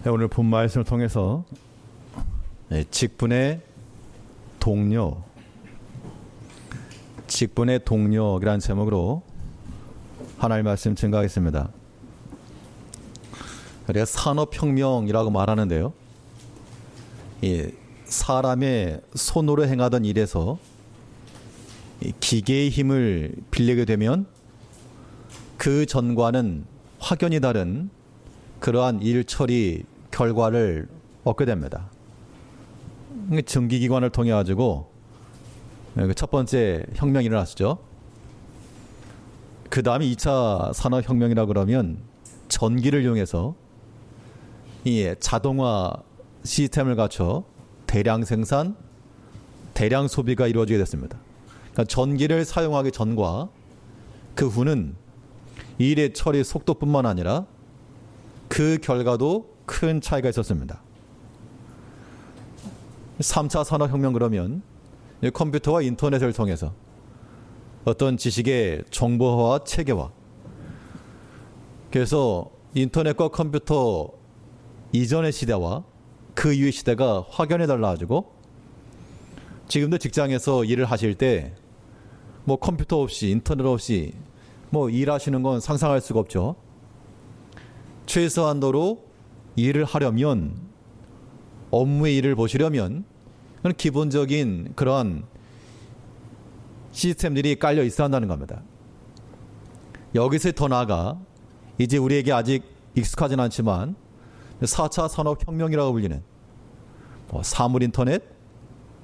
오늘 본 말씀을 통해서 직분의 동력이라는 제목으로 하나님의 말씀 증거하겠습니다. 우리가 산업혁명이라고 말하는데요, 사람의 손으로 행하던 일에서 기계의 힘을 빌리게 되면 그 전과는 확연히 다른 그러한 일 처리 결과를 얻게 됩니다. 증기기관을 통해 가지고 첫 번째 혁명이 일어났죠. 그 다음에 2차 산업혁명이라 그러면 전기를 이용해서 이 자동화 시스템을 갖춰 대량 생산, 대량 소비가 이루어지게 됐습니다. 그러니까 전기를 사용하기 전과 그 후는 일의 처리 속도뿐만 아니라 그 결과도 큰 차이가 있었습니다. 3차 산업혁명 그러면 컴퓨터와 인터넷을 통해서 어떤 지식의 정보화와 체계화, 그래서 인터넷과 컴퓨터 이전의 시대와 그 이후의 시대가 확연히 달라가지고 지금도 직장에서 일을 하실 때 뭐 컴퓨터 없이 인터넷 없이 뭐 일하시는 건 상상할 수가 없죠. 최소한도로 일을 하려면, 업무의 일을 보시려면 기본적인 그런 시스템들이 깔려 있어야 한다는 겁니다. 여기서 더 나아가 이제 우리에게 아직 익숙하진 않지만 4차 산업혁명이라고 불리는 사물 인터넷,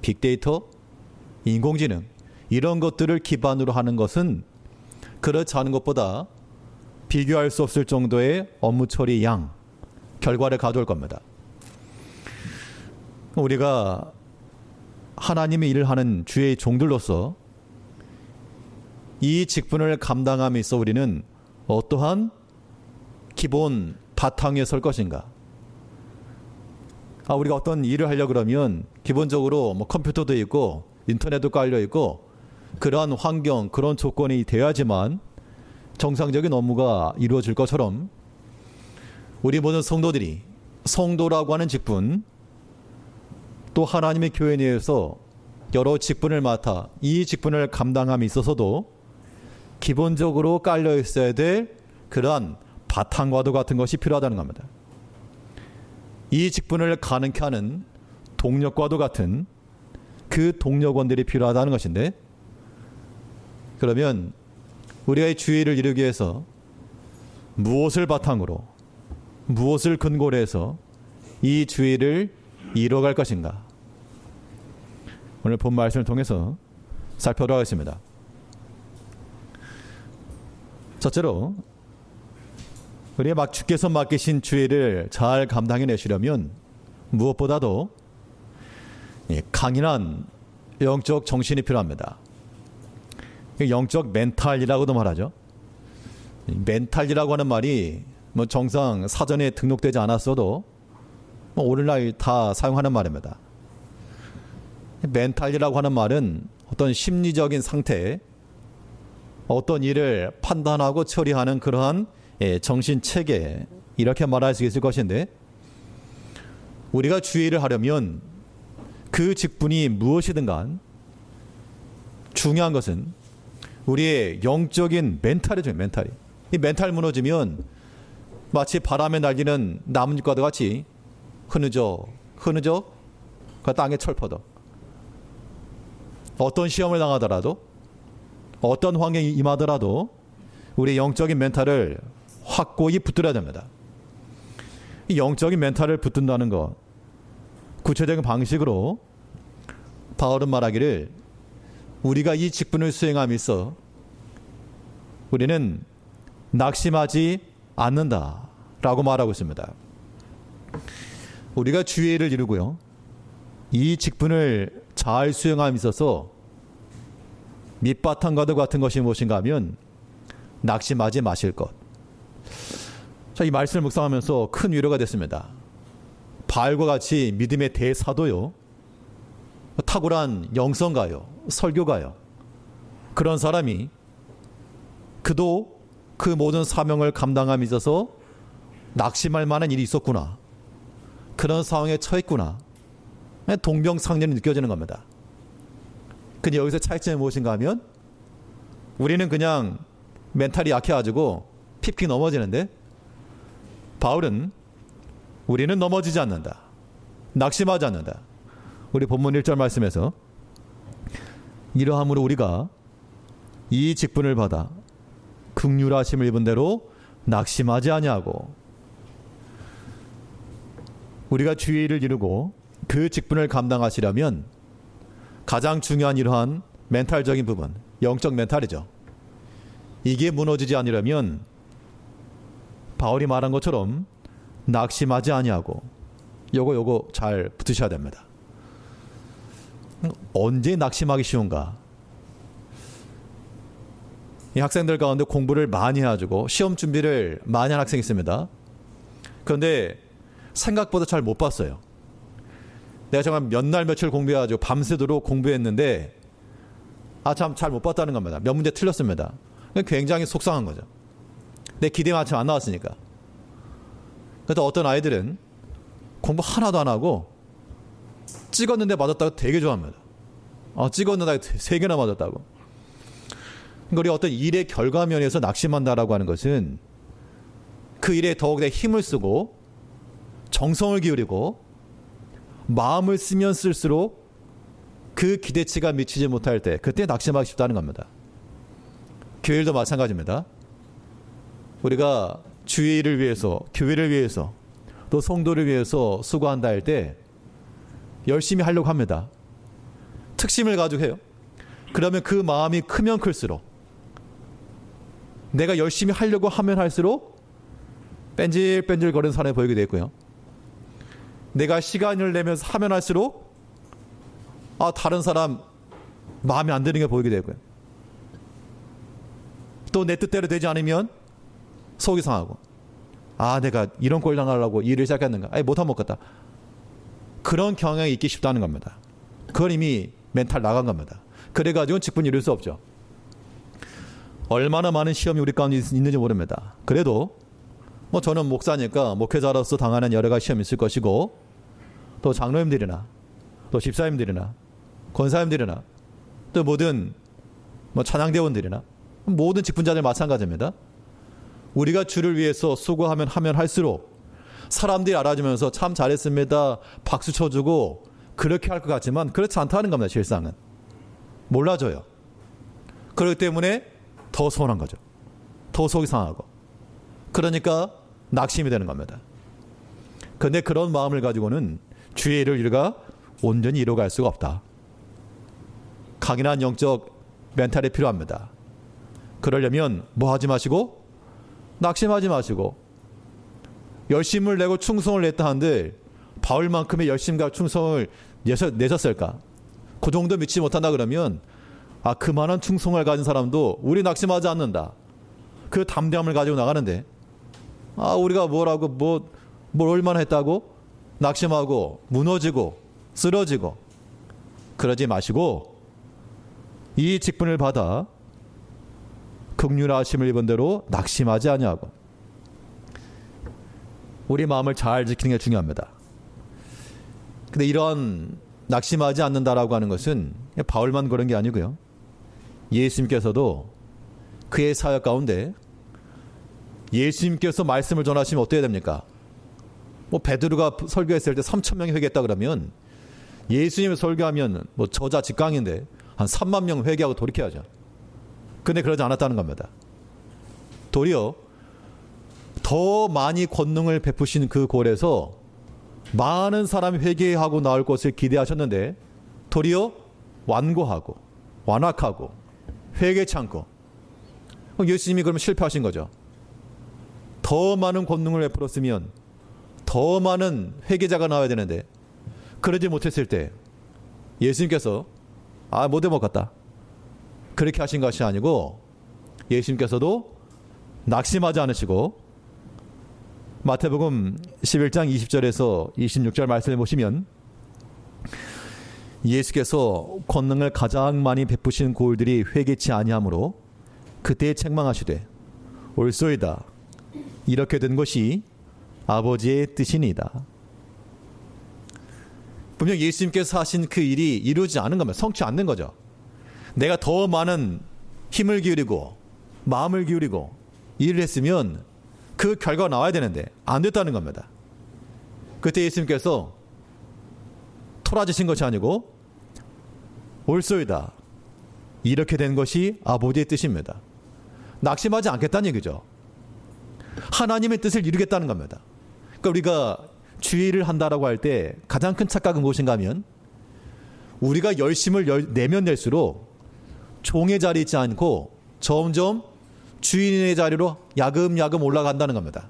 빅데이터, 인공지능 이런 것들을 기반으로 하는 것은 그렇지 않은 것보다 비교할 수 없을 정도의 업무 처리 양, 결과를 가져올 겁니다. 우리가 하나님의 일을 하는 주의 종들로서 이 직분을 감당함에 있어 우리는 어떠한 기본 바탕에 설 것인가? 우리가 어떤 일을 하려고 그러면 기본적으로 뭐 컴퓨터도 있고 인터넷도 깔려 있고 그러한 환경, 그런 조건이 되어야지만 정상적인 업무가 이루어질 것처럼 우리 모든 성도들이 성도라고 하는 직분, 또 하나님의 교회 내에서 여러 직분을 맡아 이 직분을 감당함에 있어서도 기본적으로 깔려 있어야 될 그러한 바탕과도 같은 것이 필요하다는 겁니다. 이 직분을 가능케 하는 동력과도 같은 그 동력원들이 필요하다는 것인데, 그러면 우리가 이 주의를 이루기 위해서 무엇을 바탕으로, 무엇을 근거로 해서 이 주의를 이뤄갈 것인가? 오늘 본 말씀을 통해서 살펴보도록 하겠습니다. 첫째로, 우리가 주께서 맡기신 주의를 잘 감당해내시려면 무엇보다도 강인한 영적 정신이 필요합니다. 영적 멘탈이라고도 말하죠. 멘탈이라고 하는 말이 뭐 정상 사전에 등록되지 않았어도 오늘날 다 사용하는 말입니다. 멘탈이라고 하는 말은 어떤 심리적인 상태, 어떤 일을 판단하고 처리하는 그러한 정신 체계, 이렇게 말할 수 있을 것인데, 우리가 주의를 하려면 그 직분이 무엇이든 간 중요한 것은 우리의 영적인 멘탈이죠. 멘탈이. 이 멘탈 무너지면 마치 바람에 날리는 나뭇잎과도 같이 흐느져 그 땅에 철퍼덕. 어떤 시험을 당하더라도, 어떤 환경이 임하더라도 우리의 영적인 멘탈을 확고히 붙들어야 됩니다. 이 영적인 멘탈을 붙든다는 것, 구체적인 방식으로 바울은 말하기를 우리가 이 직분을 수행함에 있어 우리는 낙심하지 않는다라고 말하고 있습니다. 우리가 주의를 이루고요, 이 직분을 잘 수행함에 있어서 밑바탕과도 같은 것이 무엇인가 하면 낙심하지 마실 것. 자, 이 말씀을 묵상하면서 큰 위로가 됐습니다. 바울과 같이 믿음의 대사도요, 탁월한 영성가요, 설교가요, 그런 사람이 그도 그 모든 사명을 감당함에 있어서 낙심할 만한 일이 있었구나, 그런 상황에 처했구나. 동병상련이 느껴지는 겁니다. 근데 여기서 차이점이 무엇인가 하면 우리는 그냥 멘탈이 약해가지고 픽픽 넘어지는데 바울은 우리는 넘어지지 않는다. 낙심하지 않는다. 우리 본문 1절 말씀에서 이러함으로 우리가 이 직분을 받아 긍휼하심을 입은 대로 낙심하지 아니하고, 우리가 주의 일을 이루고 그 직분을 감당하시려면 가장 중요한 이러한 멘탈적인 부분, 영적 멘탈이죠. 이게 무너지지 않으려면 바울이 말한 것처럼 낙심하지 아니하고, 요거 잘 붙으셔야 됩니다. 언제 낙심하기 쉬운가? 이 학생들 가운데 공부를 많이 해가지고 시험 준비를 많이 한 학생이 있습니다. 그런데 생각보다 잘 못 봤어요. 내가 정말 몇 날 며칠 공부해가지고 밤새도록 공부했는데 참 잘 못 봤다는 겁니다. 몇 문제 틀렸습니다. 굉장히 속상한 거죠. 내 기대만큼 안 나왔으니까. 그래서 어떤 아이들은 공부 하나도 안 하고 찍었는데 맞았다고 되게 좋아합니다. 찍었는데 3개나 맞았다고. 그러니까 우리 어떤 일의 결과면에서 낙심한다라고 하는 것은 그 일에 더욱 힘을 쓰고 정성을 기울이고 마음을 쓰면 쓸수록 그 기대치가 미치지 못할 때, 그때 낙심하기 쉽다는 겁니다. 교회도 마찬가지입니다. 우리가 주의 일을 위해서, 교회를 위해서, 또 성도를 위해서 수고한다 할 때 열심히 하려고 합니다. 특심을 가지고 해요. 그러면 그 마음이 크면 클수록, 내가 열심히 하려고 하면 할수록 뺀질뺀질 거리는 사람이 보이게 되고요. 내가 시간을 내면서 하면 할수록 다른 사람 마음에 안 드는 게 보이게 되고요. 또 내 뜻대로 되지 않으면 속이 상하고, 내가 이런 꼴 당하려고 일을 시작했는가? 못하면 먹겠다. 그런 경향이 있기 쉽다는 겁니다. 그건 이미 멘탈 나간 겁니다. 그래가지고 직분 이룰 수 없죠. 얼마나 많은 시험이 우리 가운데 있는지 모릅니다. 그래도 저는 목사니까 목회자로서 당하는 여러 가지 시험이 있을 것이고, 또 장로님들이나 또 집사님들이나 권사님들이나 또 모든 찬양대원들이나 모든 직분자들 마찬가지입니다. 우리가 주를 위해서 수고하면 할수록 사람들이 알아주면서 참 잘했습니다, 박수 쳐주고 그렇게 할 것 같지만 그렇지 않다는 겁니다. 실상은 몰라줘요. 그렇기 때문에 더 서운한 거죠. 더 속이 상하고, 그러니까 낙심이 되는 겁니다. 그런데 그런 마음을 가지고는 주의 일을 우리가 온전히 이루어갈 수가 없다. 강인한 영적 멘탈이 필요합니다. 그러려면 뭐 하지 마시고, 낙심하지 마시고, 열심을 내고 충성을 냈다 한들 바울만큼의 열심과 충성을 내셨을까? 그 정도 믿지 못한다 그러면 그만한 충성을 가진 사람도 우리 낙심하지 않는다. 그 담대함을 가지고 나가는데 우리가 뭐라고 뭘 얼마나 했다고 낙심하고 무너지고 쓰러지고 그러지 마시고, 이 직분을 받아 긍휼하심을 입은 대로 낙심하지 아니하고, 우리 마음을 잘 지키는 게 중요합니다. 근데 이런 낙심하지 않는다라고 하는 것은 바울만 그런 게 아니고요. 예수님께서도 그의 사역 가운데 예수님께서 말씀을 전하시면 어떻게 됩니까? 베드로가 설교했을 때 3,000명이 회개했다 그러면 예수님이 설교하면 저자 직강인데 한 3만 명 회개하고 돌이켜야죠. 근데 그러지 않았다는 겁니다. 도리어 더 많이 권능을 베푸신 그 골에서 많은 사람이 회개하고 나올 것을 기대하셨는데 도리어 완고하고 완악하고 회개치 않고, 예수님이 그러면 실패하신 거죠. 더 많은 권능을 베풀었으면 더 많은 회개자가 나와야 되는데 그러지 못했을 때 예수님께서 못해 먹었다 그렇게 하신 것이 아니고, 예수님께서도 낙심하지 않으시고 마태복음 11장 20절에서 26절 말씀을 보시면 예수께서 권능을 가장 많이 베푸신 고을들이 회개치 아니하므로 그때 책망하시되 옳소이다, 이렇게 된 것이 아버지의 뜻이니이다. 분명 예수님께서 하신 그 일이 이루어지지 않은 겁니다. 성취 않는 거죠. 내가 더 많은 힘을 기울이고 마음을 기울이고 일을 했으면 그 결과가 나와야 되는데 안 됐다는 겁니다. 그때 예수님께서 토라지신 것이 아니고 옳소이다. 이렇게 된 것이 아버지의 뜻입니다. 낙심하지 않겠다는 얘기죠. 하나님의 뜻을 이루겠다는 겁니다. 그러니까 우리가 주의를 한다라고 할 때 가장 큰 착각은 무엇인가 하면 우리가 열심을 내면 낼수록 종의 자리에 있지 않고 점점 주인의 자리로 야금야금 올라간다는 겁니다.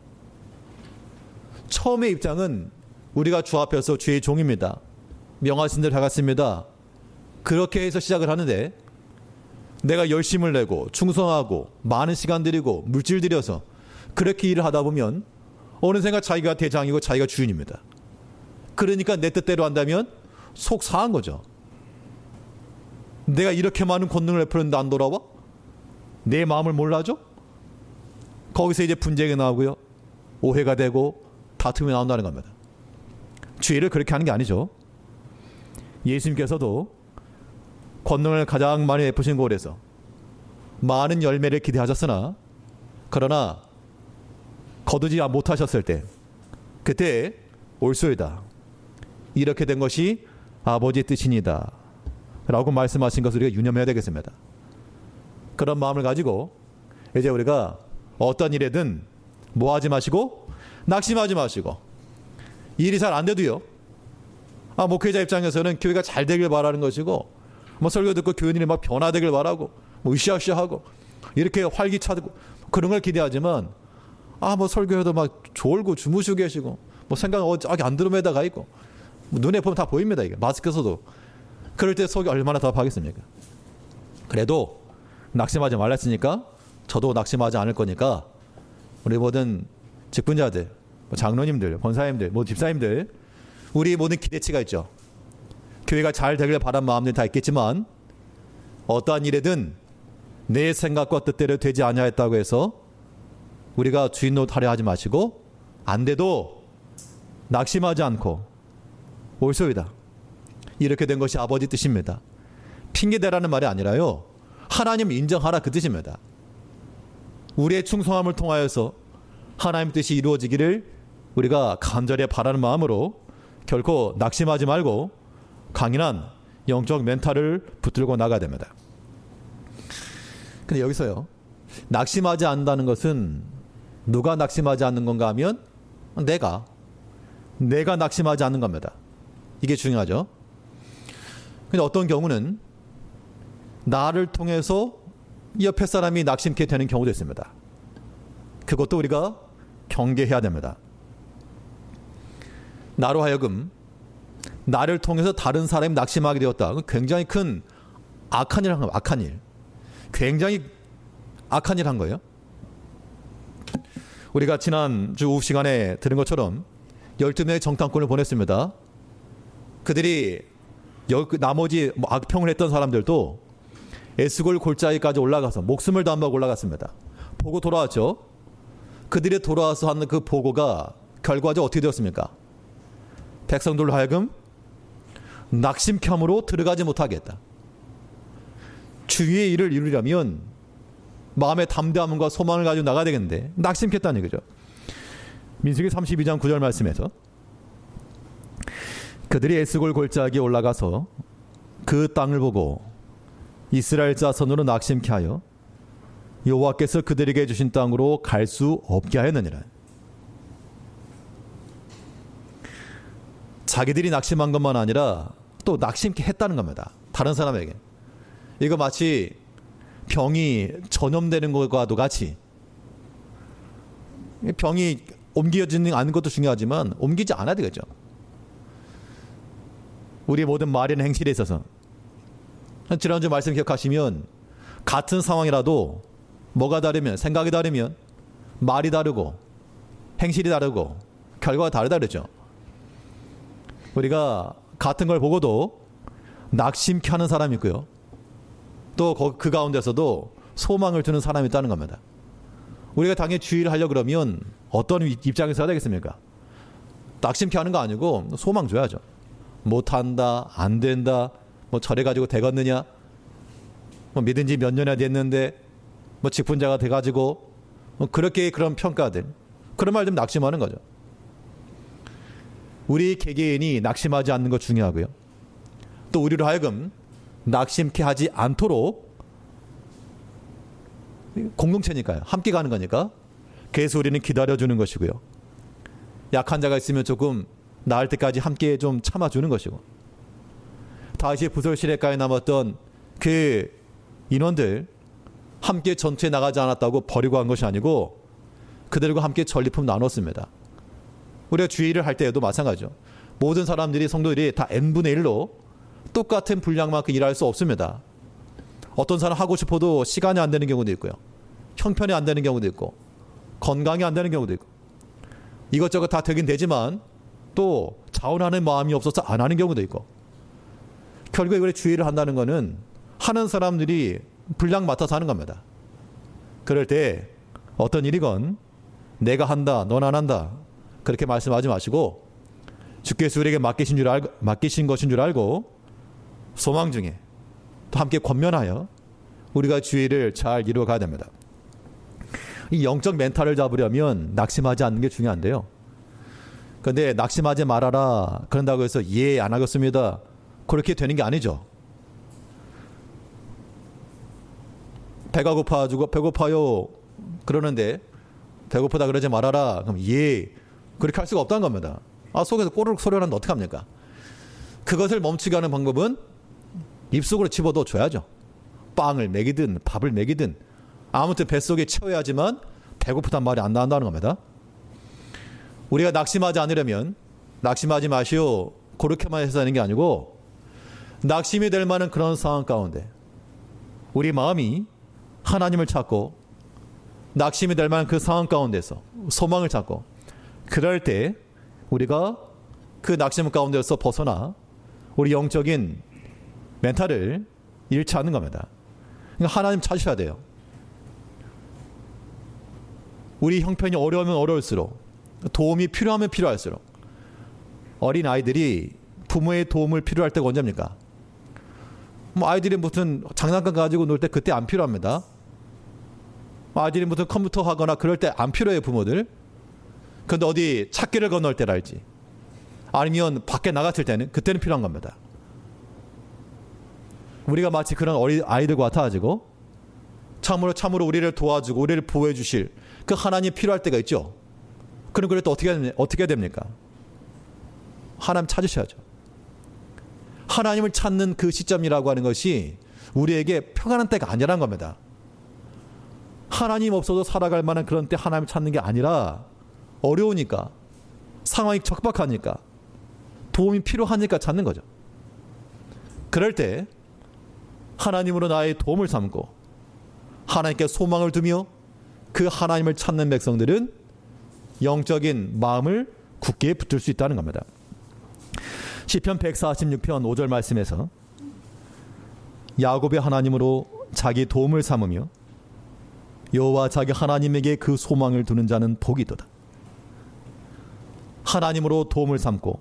처음의 입장은 우리가 주 앞에서 주의 종입니다. 명하신 대로 하겠습니다. 그렇게 해서 시작을 하는데 내가 열심을 내고 충성하고 많은 시간 들이고 물질 들여서 그렇게 일을 하다 보면 어느샌가 자기가 대장이고 자기가 주인입니다. 그러니까 내 뜻대로 한다면 속 상한 거죠. 내가 이렇게 많은 권능을 베풀었는데 안 돌아와? 내 마음을 몰라줘? 거기서 이제 분쟁이 나오고요. 오해가 되고 다툼이 나온다는 겁니다. 주의를 그렇게 하는 게 아니죠. 예수님께서도 권능을 가장 많이 베푸신 곳에서 많은 열매를 기대하셨으나 그러나 거두지 못하셨을 때 그때 옳소이다. 이렇게 된 것이 아버지의 뜻이니다. 라고 말씀하신 것을 우리가 유념해야 되겠습니다. 그런 마음을 가지고 이제 우리가 어떤 일에든 뭐 하지 마시고 낙심하지 마시고 일이 잘 안 돼도요. 목회자 입장에서는 교회가 잘 되길 바라는 것이고 설교 듣고 교인들이 막 변화되길 바라고 으쌰으쌰하고 이렇게 활기차고 그런 걸 기대하지만 설교해도 막 졸고 주무시고 계시고 생각 안 들음에다가 있고 눈에 보면 다 보입니다. 이게 마스크 써도. 그럴 때 속이 얼마나 답답하겠습니까? 그래도 낙심하지 말랬으니까 저도 낙심하지 않을 거니까 우리 모든 직분자들, 장로님들, 권사님들, 집사님들 우리 모든 기대치가 있죠. 교회가 잘 되길 바란 마음들이 다 있겠지만 어떠한 일에든 내 생각과 뜻대로 되지 아니하였다고 해서 우리가 주인 노릇하려 하지 마시고 안 돼도 낙심하지 않고 옳소이다. 이렇게 된 것이 아버지 뜻입니다. 핑계대라는 말이 아니라요. 하나님 인정하라 그 뜻입니다. 우리의 충성함을 통하여서 하나님 뜻이 이루어지기를 우리가 간절히 바라는 마음으로 결코 낙심하지 말고 강인한 영적 멘탈을 붙들고 나가야 됩니다. 근데 여기서요. 낙심하지 않는다는 것은 누가 낙심하지 않는 건가 하면 내가 낙심하지 않는 겁니다. 이게 중요하죠. 근데 어떤 경우는 나를 통해서 옆에 사람이 낙심케 되는 경우도 있습니다. 그것도 우리가 경계해야 됩니다. 나로 하여금 나를 통해서 다른 사람이 낙심하게 되었다. 굉장히 큰 악한 일을 한 거예요. 악한 일. 굉장히 악한 일을 한 거예요. 우리가 지난주 오후 시간에 들은 것처럼 12명의 정탐꾼을 보냈습니다. 그들이 나머지 악평을 했던 사람들도 에스골 골짜기까지 올라가서 목숨을 담보하고 올라갔습니다. 보고 돌아왔죠. 그들이 돌아와서 하는 그 보고가 결과적으로 어떻게 되었습니까? 백성들로 하여금 낙심함으로 들어가지 못하게 했다. 주위의 일을 이루려면 마음의 담대함과 소망을 가지고 나가야 되겠는데 낙심했다는 얘기죠. 민수기 32장 9절 말씀에서 그들이 에스골 골짜기에 올라가서 그 땅을 보고 이스라엘 자손으로 낙심케 하여 여호와께서 그들에게 주신 땅으로 갈 수 없게 하였느니라. 자기들이 낙심한 것만 아니라 또 낙심케 했다는 겁니다. 다른 사람에게. 이거 마치 병이 전염되는 것과도 같이 병이 옮겨지는 않는 것도 중요하지만 옮기지 않아야 되겠죠. 우리 모든 말이나 행실에 있어서 지난주 말씀 기억하시면 같은 상황이라도 뭐가 다르면 생각이 다르면 말이 다르고 행실이 다르고 결과가 다르다 그랬죠. 우리가 같은 걸 보고도 낙심케 하는 사람이 있고요. 또 그 가운데서도 소망을 두는 사람이 있다는 겁니다. 우리가 당연히 주의를 하려고 그러면 어떤 입장에서 해야 되겠습니까? 낙심케 하는 거 아니고 소망 줘야죠. 못한다, 안 된다, 뭐 저래가지고 되겠느냐, 뭐 믿은 지 몇 년이나 됐는데 뭐 직분자가 돼가지고 뭐 그렇게 그런 평가들, 그런 말 들으면 낙심하는 거죠. 우리 개개인이 낙심하지 않는 것 중요하고요. 또 우리로 하여금 낙심케 하지 않도록, 공동체니까요. 함께 가는 거니까. 그래서 우리는 기다려주는 것이고요. 약한 자가 있으면 조금 나을 때까지 함께 좀 참아주는 것이고, 다시 부설시내가에 남았던 그 인원들 함께 전투에 나가지 않았다고 버리고 간 것이 아니고 그들과 함께 전리품 나눴습니다. 우리가 주의를 할 때에도 마찬가지죠. 모든 사람들이, 성도들이 다 n분의 1로 똑같은 분량만큼 일할 수 없습니다. 어떤 사람 하고 싶어도 시간이 안 되는 경우도 있고요. 형편이 안 되는 경우도 있고, 건강이 안 되는 경우도 있고, 이것저것 다 되긴 되지만 또 자원하는 마음이 없어서 안 하는 경우도 있고, 결국에 우리 주의를 한다는 것은 하는 사람들이 분량 맡아서 하는 겁니다. 그럴 때 어떤 일이건 내가 한다, 넌 안 한다, 그렇게 말씀하지 마시고 주께서 우리에게 맡기신 것인 줄 알고 소망 중에 또 함께 권면하여 우리가 주의를 잘 이루어 가야 됩니다. 이 영적 멘탈을 잡으려면 낙심하지 않는 게 중요한데요. 그런데 낙심하지 말아라 그런다고 해서 예, 안 하겠습니다, 그렇게 되는 게 아니죠. 배가 고파가지고 배고파요 그러는데 배고프다 그러지 말아라 그럼 예, 그렇게 할 수가 없다는 겁니다. 속에서 꼬르륵 소리 나는데 어떡합니까? 그것을 멈추게 하는 방법은 입속으로 집어넣어 줘야죠. 빵을 먹이든 밥을 먹이든 아무튼 뱃속에 채워야지만 배고프단 말이 안 나온다는 겁니다. 우리가 낙심하지 않으려면 낙심하지 마시오 그렇게만 해서 하는 게 아니고, 낙심이 될 만한 그런 상황 가운데 우리 마음이 하나님을 찾고, 낙심이 될 만한 그 상황 가운데서 소망을 찾고, 그럴 때 우리가 그 낙심 가운데서 벗어나 우리 영적인 멘탈을 잃지 않는 겁니다. 그러니까 하나님 찾으셔야 돼요. 우리 형편이 어려우면 어려울수록, 도움이 필요하면 필요할수록, 어린 아이들이 부모의 도움을 필요할 때가 언제입니까? 뭐 아이들이 무슨 장난감 가지고 놀 때 그때 안 필요합니다. 아이들이 무슨 컴퓨터 하거나 그럴 때 안 필요해요, 부모들. 그런데 어디 찾기를 건널 때랄지, 아니면 밖에 나갔을 때는, 그때는 필요한 겁니다. 우리가 마치 그런 어린 아이들과 같아가지고 참으로 우리를 도와주고 우리를 보호해 주실 그 하나님이 필요할 때가 있죠. 그럼 그럴 때 어떻게 됩니까? 하나님 찾으셔야죠. 하나님을 찾는 그 시점이라고 하는 것이 우리에게 평안한 때가 아니라는 겁니다. 하나님 없어도 살아갈 만한 그런 때 하나님을 찾는 게 아니라, 어려우니까, 상황이 적박하니까, 도움이 필요하니까 찾는 거죠. 그럴 때 하나님으로 나의 도움을 삼고 하나님께 소망을 두며 그 하나님을 찾는 백성들은 영적인 마음을 굳게 붙들 수 있다는 겁니다. 시편 146편 5절 말씀에서 야곱의 하나님으로 자기 도움을 삼으며 여호와 자기 하나님에게 그 소망을 두는 자는 복이도다. 하나님으로 도움을 삼고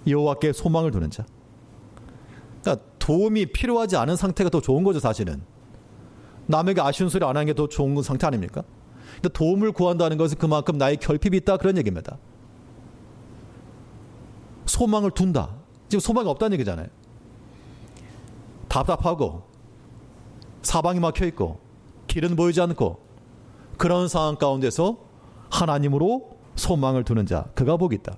여호와께 소망을 두는 자. 그러니까 도움이 필요하지 않은 상태가 더 좋은 거죠, 사실은. 남에게 아쉬운 소리 안 하는 게 더 좋은 상태 아닙니까? 근데 도움을 구한다는 것은 그만큼 나의 결핍이 있다, 그런 얘기입니다. 소망을 둔다. 지금 소망이 없다는 얘기잖아요. 답답하고 사방이 막혀있고 길은 보이지 않고 그런 상황 가운데서 하나님으로 소망을 두는 자, 그가 복이 있다.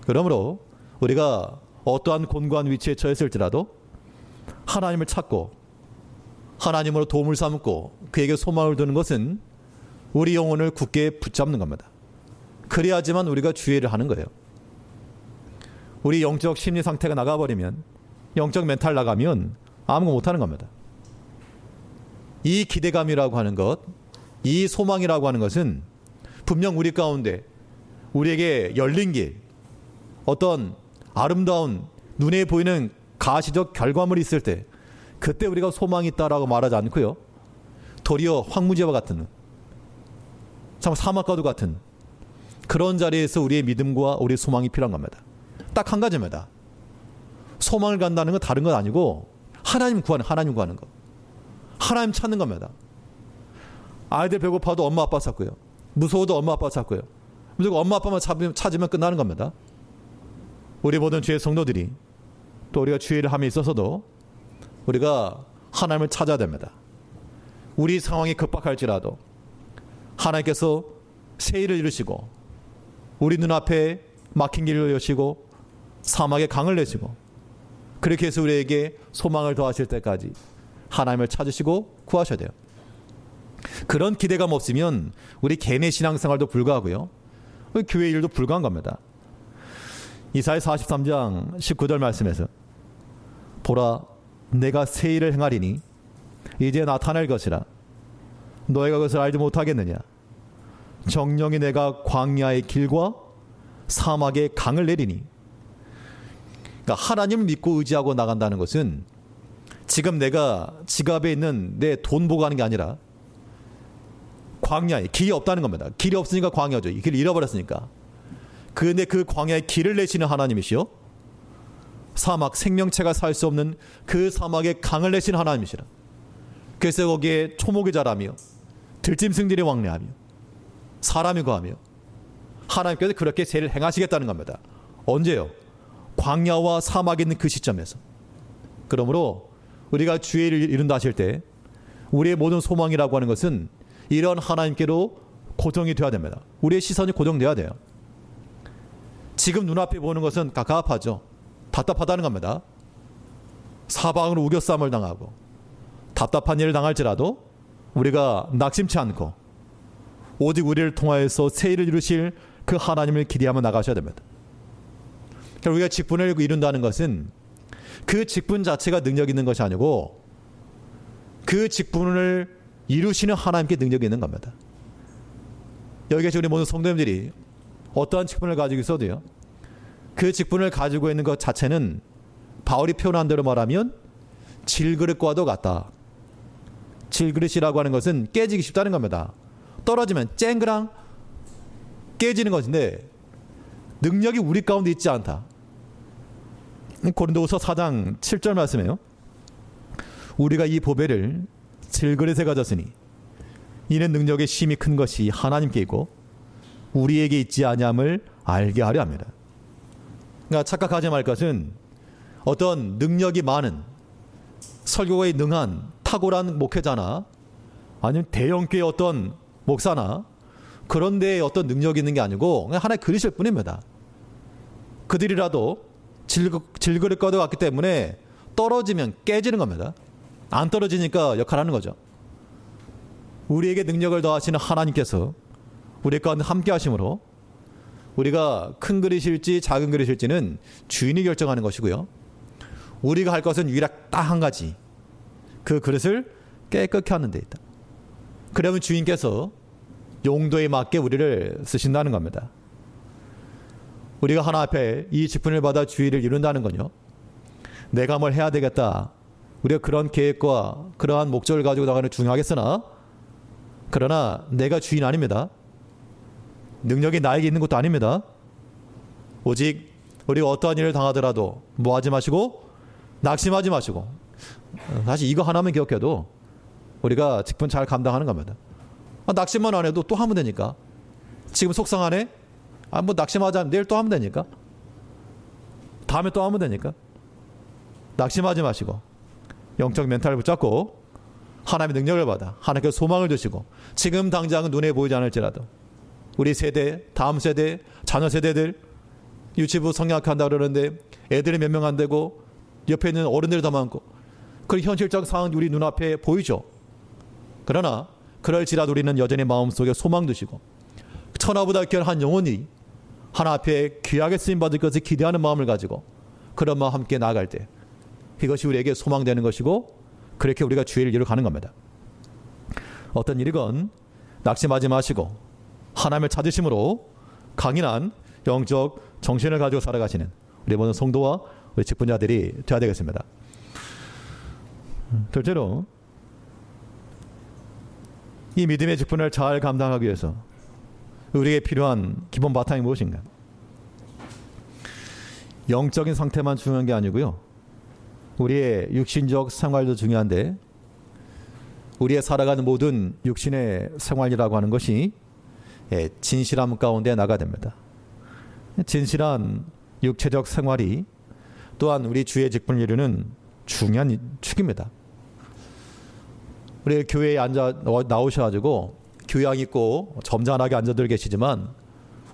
그러므로 우리가 어떠한 곤고한 위치에 처했을지라도 하나님을 찾고 하나님으로 도움을 삼고 그에게 소망을 두는 것은 우리 영혼을 굳게 붙잡는 겁니다. 그래야지만 우리가 주의를 하는 거예요. 우리 영적 심리 상태가 나가버리면, 영적 멘탈 나가면 아무것도 못하는 겁니다. 이 기대감이라고 하는 것, 이 소망이라고 하는 것은 분명 우리 가운데 우리에게 열린 길, 어떤 아름다운 눈에 보이는 가시적 결과물이 있을 때 그때 우리가 소망이 있다라고 말하지 않고요, 도리어 황무지와 같은, 참 사막과도 같은 그런 자리에서 우리의 믿음과 우리의 소망이 필요한 겁니다. 딱 한 가지입니다. 소망을 간다는 건 다른 건 아니고 하나님 구하는 거. 하나님 찾는 겁니다. 아이들 배고파도 엄마 아빠 찾고요. 무서워도 엄마 아빠 찾고요. 무조건 엄마 아빠만 찾으면 끝나는 겁니다. 우리 모든 주의 성도들이 또 우리가 주의를 함에 있어서도 우리가 하나님을 찾아야 됩니다. 우리 상황이 급박할지라도 하나님께서 새 일을 이루시고 우리 눈앞에 막힌 길을 여시고 사막에 강을 내시고 그렇게 해서 우리에게 소망을 더하실 때까지 하나님을 찾으시고 구하셔야 돼요. 그런 기대감 없으면 우리 개인의 신앙생활도 불가하고요. 교회 일도 불가한 겁니다. 이사야 43장 19절 말씀에서 보라 내가 새 일을 행하리니 이제 나타날 것이라 너희가 그것을 알지 못하겠느냐 정령이 내가 광야의 길과 사막의 강을 내리니. 그러니까 하나님을 믿고 의지하고 나간다는 것은 지금 내가 지갑에 있는 내 돈 보고 하는 게 아니라 광야에 길이 없다는 겁니다. 길이 없으니까 광야죠. 이 길을 잃어버렸으니까. 근데 그 광야에 길을 내시는 하나님이시요 사막 생명체가 살 수 없는 그 사막에 강을 내시는 하나님이시라. 그래서 거기에 초목이 자라며 들짐승들이 왕래하며 사람이 거하며 하나님께서 그렇게 세를 행하시겠다는 겁니다. 언제요? 광야와 사막에 있는 그 시점에서. 그러므로 우리가 주의 일을 이룬다 하실 때 우리의 모든 소망이라고 하는 것은 이런 하나님께로 고정이 되어야 됩니다. 우리의 시선이 고정되어야 돼요. 지금 눈앞에 보는 것은 갑갑하죠. 답답하다는 겁니다. 사방으로 우겨싸움을 당하고 답답한 일을 당할지라도 우리가 낙심치 않고 오직 우리를 통하여서 새 일을 이루실 그 하나님을 기대하며 나가셔야 됩니다. 우리가 직분을 이룬다는 것은 그 직분 자체가 능력 있는 것이 아니고 그 직분을 이루시는 하나님께 능력이 있는 겁니다. 여기 계신 우리 모든 성도님들이 어떠한 직분을 가지고 있어도요, 그 직분을 가지고 있는 것 자체는 바울이 표현한 대로 말하면 질그릇과도 같다. 질그릇이라고 하는 것은 깨지기 쉽다는 겁니다. 떨어지면 쨍그랑 깨지는 것인데 능력이 우리 가운데 있지 않다. 고린도후서 4장 7절 말씀이에요. 우리가 이 보배를 질그릇에 가졌으니 이는 능력의 심이 큰 것이 하나님께 있고 우리에게 있지 아니함을 알게 하려 합니다. 그러니까 착각하지 말 것은 어떤 능력이 많은 설교에 능한 탁월한 목회자나 아니면 대형교회 어떤 목사나 그런 데에 어떤 능력이 있는 게 아니고 그냥 하나의 그릇일 뿐입니다. 그들이라도 질그릇과도 같기 때문에 떨어지면 깨지는 겁니다. 안 떨어지니까 역할하는 거죠. 우리에게 능력을 더하시는 하나님께서 우리 가운데 함께 하심으로 우리가 큰 그릇일지 작은 그릇일지는 주인이 결정하는 것이고요. 우리가 할 것은 유일하게 딱 한 가지. 그 그릇을 깨끗게 하는 데 있다. 그러면 주인께서 용도에 맞게 우리를 쓰신다는 겁니다. 우리가 하나 앞에 이 직분을 받아 주의를 이룬다는 건요, 내가 뭘 해야 되겠다, 우리가 그런 계획과 그러한 목적을 가지고 나가는 중요하겠으나 그러나 내가 주인 아닙니다. 능력이 나에게 있는 것도 아닙니다. 오직 우리가 어떠한 일을 당하더라도 뭐하지 마시고 낙심하지 마시고, 사실 이거 하나만 기억해도 우리가 직분 잘 감당하는 겁니다. 낙심만 안 해도 또 하면 되니까. 지금 속상하네? 뭐 낙심하지 않으면 내일 또 하면 되니까. 다음에 또 하면 되니까. 낙심하지 마시고 영적 멘탈을 붙잡고 하나님의 능력을 받아 하나님께 소망을 주시고, 지금 당장은 눈에 보이지 않을지라도 우리 세대, 다음 세대, 자녀 세대들 유치부 성약한다 그러는데 애들이 몇 명 안 되고 옆에 있는 어른들이 더 많고 그런 현실적 상황이 우리 눈앞에 보이죠. 그러나 그럴지라도 우리는 여전히 마음속에 소망 두시고 천하보다 귀한 한 영혼이 하나 앞에 귀하게 쓰임받을 것을 기대하는 마음을 가지고 그런 마음 함께 나아갈 때 이것이 우리에게 소망되는 것이고 그렇게 우리가 주의를 이루어가는 겁니다. 어떤 일이건 낙심하지 마시고 하나님을 찾으심으로 강인한 영적 정신을 가지고 살아가시는 우리 모든 성도와 우리 직분자들이 되어야 되겠습니다. 둘째로, 이 믿음의 직분을 잘 감당하기 위해서 우리에게 필요한 기본 바탕이 무엇인가? 영적인 상태만 중요한 게 아니고요. 우리의 육신적 생활도 중요한데 우리의 살아가는 모든 육신의 생활이라고 하는 것이 진실함 가운데 나가야 됩니다. 진실한 육체적 생활이 또한 우리 주의 직분을 이루는 중요한 축입니다. 우리 교회에 나오셔가지고 교양 있고 점잖하게 앉아들 계시지만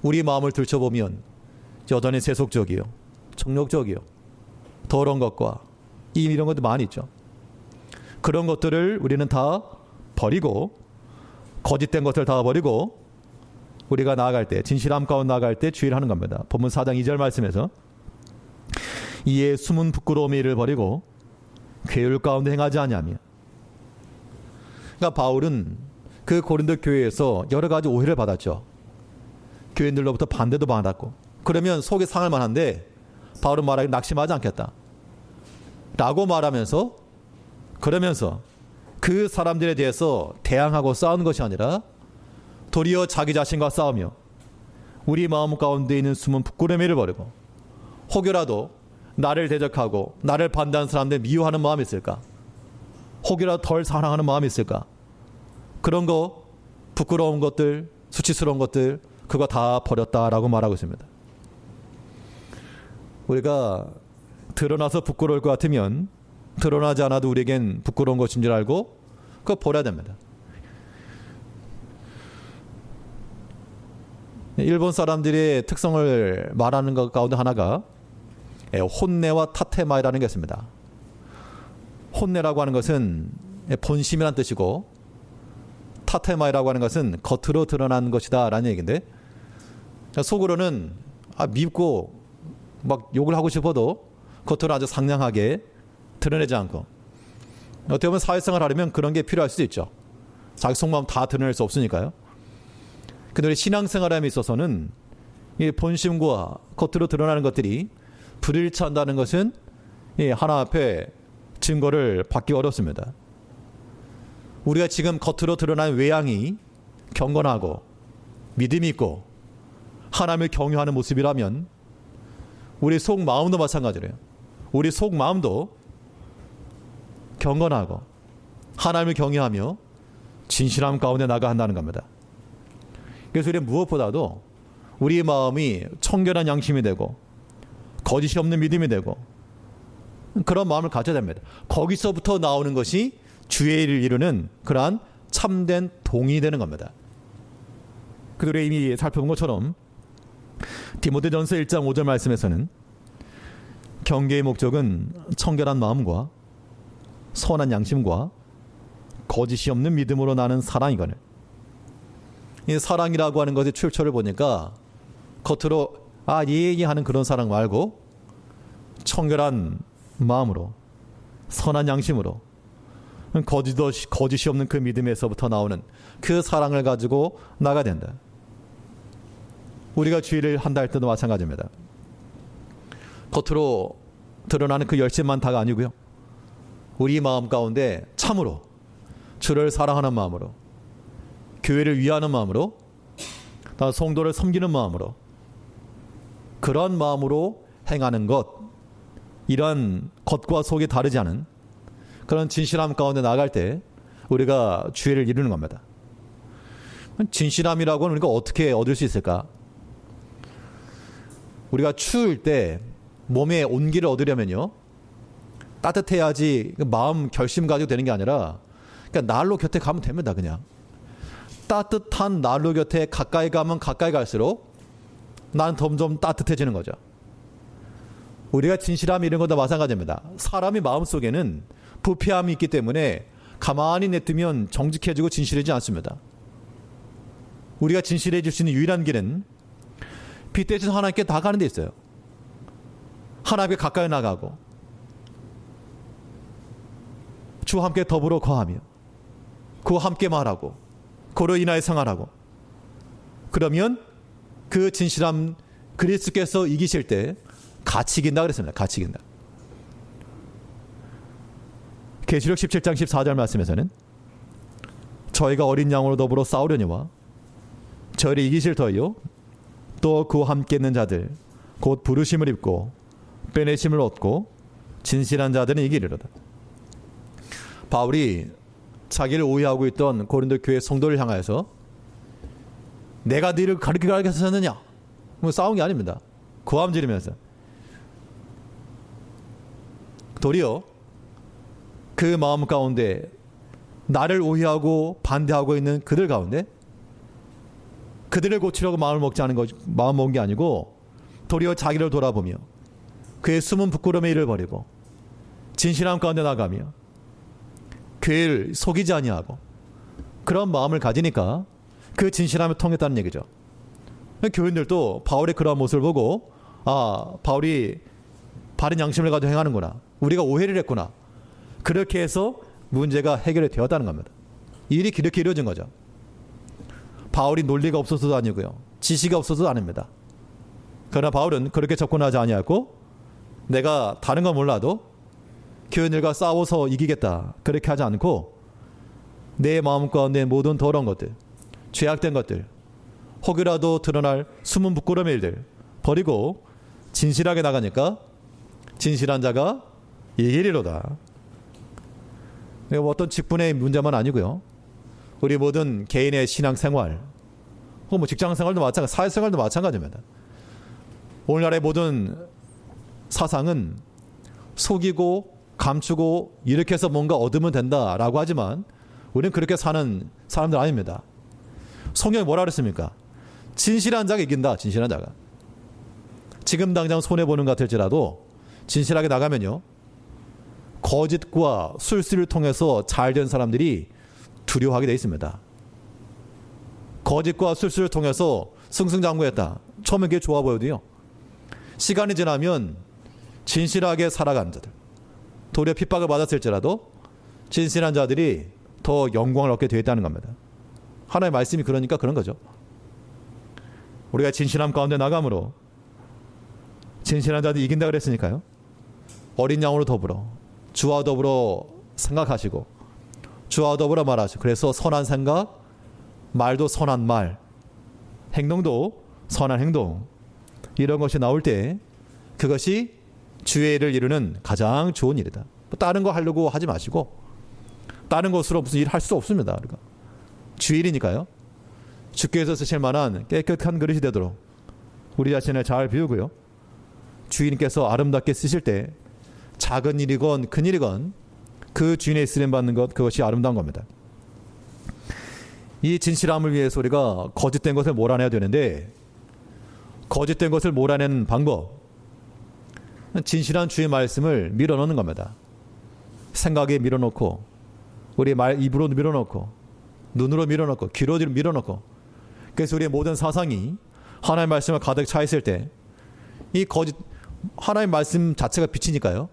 우리 마음을 들춰보면 여전히 세속적이요, 정욕적이요, 더러운 것과 이런 것도 많이 있죠. 그런 것들을 우리는 다 버리고 거짓된 것들 다 버리고 우리가 나아갈 때, 진실함 가운데 나아갈 때 주의를 하는 겁니다. 본문 4장 2절 말씀에서 이에 숨은 부끄러움의 일을 버리고 괴율 가운데 행하지 아니하며. 그러니까 바울은 그 고린도 교회에서 여러 가지 오해를 받았죠. 교인들로부터 반대도 받았고. 그러면 속이 상할 만한데 바울은 말하기 낙심하지 않겠다 라고 말하면서, 그러면서 그 사람들에 대해서 대항하고 싸우는 것이 아니라 도리어 자기 자신과 싸우며 우리 마음 가운데 있는 숨은 부끄러움의 일을 버리고, 혹여라도 나를 대적하고 나를 반대하는 사람들 미워하는 마음이 있을까, 혹여라도 덜 사랑하는 마음이 있을까, 그런 거, 부끄러운 것들, 수치스러운 것들, 그거 다 버렸다라고 말하고 있습니다. 우리가 드러나서 부끄러울 것 같으면 드러나지 않아도 우리에겐 부끄러운 것인 줄 알고 그거 버려야 됩니다. 일본 사람들의 특성을 말하는 것 가운데 하나가 혼내와 타테마이라는 게 있습니다. 혼내라고 하는 것은 본심이라는 뜻이고 타테마이라고 하는 것은 겉으로 드러난 것이다 라는 얘기인데, 속으로는 밉고 막 욕을 하고 싶어도 겉으로 아주 상냥하게 드러내지 않고, 어떻게 보면 사회생활 하려면 그런 게 필요할 수도 있죠. 자기 속마음 다 드러낼 수 없으니까요. 근데 우리 신앙생활에 있어서는 이 본심과 겉으로 드러나는 것들이 불일치한다는 것은 하나 앞에 증거를 받기 어렵습니다. 우리가 지금 겉으로 드러나는 외양이 경건하고 믿음이 있고 하나님을 경유하는 모습이라면 우리 속마음도 마찬가지래요. 우리 속마음도 경건하고 하나님을 경유하며 진실함 가운데 나가 한다는 겁니다. 그래서 우리 무엇보다도 우리 마음이 청결한 양심이 되고 거짓이 없는 믿음이 되고 그런 마음을 가져야 됩니다. 거기서부터 나오는 것이 주의 일을 이루는 그러한 참된 동이 되는 겁니다. 그들이 이미 살펴본 것처럼 디모데전서 1장 5절 말씀에서는 경계의 목적은 청결한 마음과 선한 양심과 거짓이 없는 믿음으로 나는 사랑이거늘. 이 사랑이라고 하는 것의 출처를 보니까 겉으로 얘기하는 그런 사랑 말고 청결한 마음으로 선한 양심으로 거짓이 없는 그 믿음에서부터 나오는 그 사랑을 가지고 나가야 된다. 우리가 주의를 한다 할 때도 마찬가지입니다. 겉으로 드러나는 그 열심만 다가 아니고요. 우리 마음 가운데 참으로 주를 사랑하는 마음으로, 교회를 위하는 마음으로, 성도를 섬기는 마음으로, 그런 마음으로 행하는 것, 이런 겉과 속이 다르지 않은 그런 진실함 가운데 나갈 때 우리가 주의를 이루는 겁니다. 진실함이라고는 우리가 어떻게 얻을 수 있을까? 우리가 추울 때 몸에 온기를 얻으려면요, 따뜻해야지 마음 결심 가지고 되는 게 아니라 그냥 난로 곁에 가면 됩니다. 그냥 따뜻한 난로 곁에 가까이 가면 가까이 갈수록 나는 점점 따뜻해지는 거죠. 우리가 진실함 이런 것도 마찬가지입니다. 사람이 마음속에는 부패함이 있기 때문에 가만히 냅두면 정직해지고 진실해지지 않습니다. 우리가 진실해질 수 있는 유일한 길은 빛 대신 하나님께 나가는 데 있어요. 하나님께 가까이 나가고 주와 함께 더불어 거하며 그와 함께 말하고 그로 인하여 생활하고, 그러면 그 진실함 그리스도께서 이기실 때 같이 이긴다 그랬습니다. 같이 이긴다. 계시록 17장 14절 말씀에서는 저희가 어린 양으로 더불어 싸우려니와 저희를 이기실 터이요 또 그와 함께 있는 자들 곧 부르심을 입고 빼내심을 얻고 진실한 자들은 이기리로다. 바울이 자기를 오해하고 있던 고린도 교회 성도를 향하여서 내가 너희를 그렇게 가르쳤느냐? 뭐 싸운 게 아닙니다. 고함 지르면서 도리어 그 마음 가운데 나를 오해하고 반대하고 있는 그들 가운데 그들을 고치려고 마음을 먹은 게 아니고 도리어 자기를 돌아보며 그의 숨은 부끄러움의 일을 버리고 진실함 가운데 나가며 교회를 속이지 아니하고 그런 마음을 가지니까 그 진실함을 통했다는 얘기죠. 교인들도 바울의 그러한 모습을 보고 바울이 바른 양심을 가지고 행하는구나. 우리가 오해를 했구나. 그렇게 해서 문제가 해결이 되었다는 겁니다. 일이 그렇게 이루어진 거죠. 바울이 논리가 없어서도 아니고요. 지식이 없어서도 아닙니다. 그러나 바울은 그렇게 접근하지 아니하고 내가 다른 건 몰라도 교인들과 싸워서 이기겠다. 그렇게 하지 않고 내 마음 가운데 모든 더러운 것들, 죄악된 것들, 혹이라도 드러날 숨은 부끄러움의 일들 버리고 진실하게 나가니까 진실한 자가 이기리로다. 어떤 직분의 문제만 아니고요. 우리 모든 개인의 신앙생활 혹은 뭐 직장생활도 마찬가지, 사회생활도 마찬가지입니다. 오늘날의 모든 사상은 속이고 감추고 이렇게 해서 뭔가 얻으면 된다라고 하지만 우리는 그렇게 사는 사람들 아닙니다. 성경이 뭐라 그랬습니까? 진실한 자가 이긴다. 진실한 자가. 지금 당장 손해보는 것 같을지라도 진실하게 나가면요. 거짓과 술수를 통해서 잘된 사람들이 두려워하게 되어 있습니다. 거짓과 술수를 통해서 승승장구했다. 처음엔 그게 좋아 보여도요. 시간이 지나면 진실하게 살아가는 자들, 도리어 핍박을 받았을지라도 진실한 자들이 더 영광을 얻게 되어 있다는 겁니다. 하나님의 말씀이 그러니까 그런 거죠. 우리가 진실함 가운데 나감으로 진실한 자들이 이긴다 그랬으니까요. 어린 양으로 더불어 주와 더불어 생각하시고 주와 더불어 말하시고 그래서 선한 생각, 말도 선한 말, 행동도 선한 행동 이런 것이 나올 때 그것이 주의 일을 이루는 가장 좋은 일이다. 다른 거 하려고 하지 마시고 다른 것으로 무슨 일 할 수 없습니다. 그러니까 주의 일이니까요. 주께서 쓰실 만한 깨끗한 그릇이 되도록 우리 자신을 잘 비우고요. 주인께서 아름답게 쓰실 때 작은 일이건 큰 일이건 그 주인의 쓰임 받는 것 그것이 아름다운 겁니다. 이 진실함을 위해서 우리가 거짓된 것을 몰아내야 되는데 거짓된 것을 몰아내는 방법 진실한 주의 말씀을 밀어넣는 겁니다. 생각에 밀어넣고 우리 입으로 밀어넣고 눈으로 밀어넣고 귀로 밀어넣고 그래서 우리의 모든 사상이 하나님의 말씀을 가득 차 있을 때 이 거짓 하나님의 말씀 자체가 빛이니까요.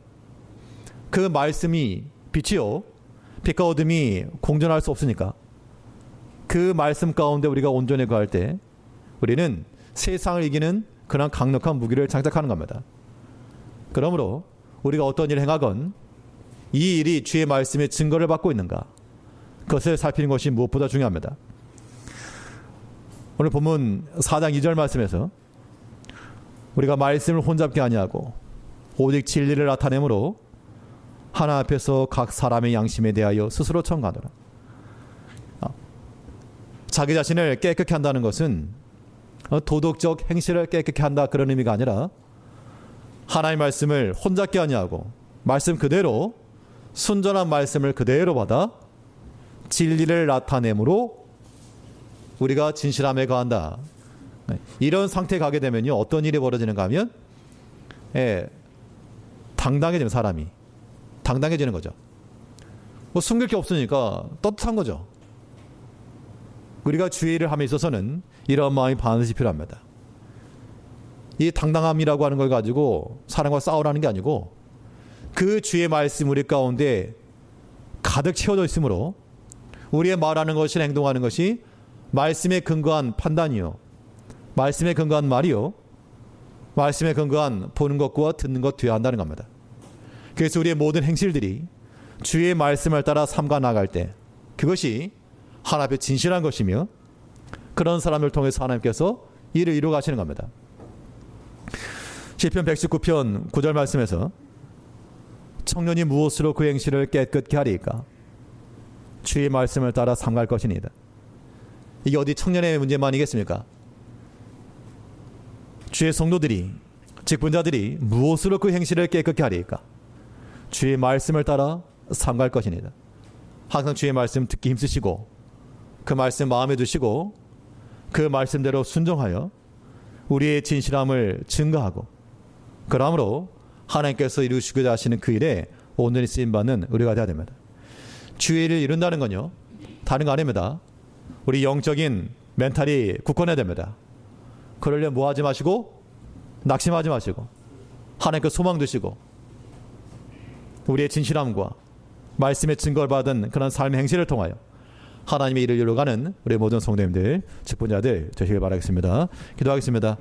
그 말씀이 빛이요. 빛과 어둠이 공존할 수 없으니까 그 말씀 가운데 우리가 온전히 거할 때 우리는 세상을 이기는 그런 강력한 무기를 장착하는 겁니다. 그러므로 우리가 어떤 일을 행하건 이 일이 주의 말씀의 증거를 받고 있는가 그것을 살피는 것이 무엇보다 중요합니다. 오늘 본문 4장 2절 말씀에서 우리가 말씀을 혼잡게 아니하고 오직 진리를 나타내므로 하나 앞에서 각 사람의 양심에 대하여 스스로 청구하노라. 자기 자신을 깨끗게 한다는 것은 도덕적 행실을 깨끗게 한다 그런 의미가 아니라 하나님의 말씀을 혼잡게 아니하고 말씀 그대로 순전한 말씀을 그대로 받아 진리를 나타내므로 우리가 진실함에 거한다. 이런 상태에 가게 되면요. 어떤 일이 벌어지는가 하면 당당해지는 사람이 당당해지는 거죠. 뭐 숨길 게 없으니까 떳떳한 거죠. 우리가 주의 일을 함에 있어서는 이런 마음이 반드시 필요합니다. 이 당당함이라고 하는 걸 가지고 사람과 싸우라는 게 아니고 그 주의 말씀 우리 가운데 가득 채워져 있으므로 우리의 말하는 것이 행동하는 것이 말씀에 근거한 판단이요. 말씀에 근거한 말이요. 말씀에 근거한 보는 것과 듣는 것 되어야 한다는 겁니다. 그래서 우리의 모든 행실들이 주의 말씀을 따라 삼가 나갈 때 그것이 하나님의 진실한 것이며 그런 사람을 통해서 하나님께서 일을 이루어 가시는 겁니다. 시편 119편 9절 말씀에서 청년이 무엇으로 그 행실을 깨끗게 하리까? 주의 말씀을 따라 삼갈 것이니이다. 이게 어디 청년의 문제만이겠습니까? 주의 성도들이, 직분자들이 무엇으로 그 행실을 깨끗게 하리까? 주의 말씀을 따라 삼갈 것이니이다. 항상 주의 말씀 듣기 힘쓰시고 그 말씀 마음에 두시고 그 말씀대로 순종하여 우리의 진실함을 증거하고 그러므로 하나님께서 이루시고자 하시는 그 일에 온전히 쓰임받는 우리가 되어야 됩니다. 주의 일을 이룬다는 건요, 다른 거 아닙니다. 우리 영적인 멘탈이 굳건해야 됩니다. 그러려면 뭐 하지 마시고, 낙심하지 마시고, 하나님께 소망 두시고, 우리의 진실함과 말씀의 증거를 받은 그런 삶의 행실을 통하여 하나님의 일을 이루어가는 우리 모든 성도님들, 직분자들 되시길 바라겠습니다. 기도하겠습니다.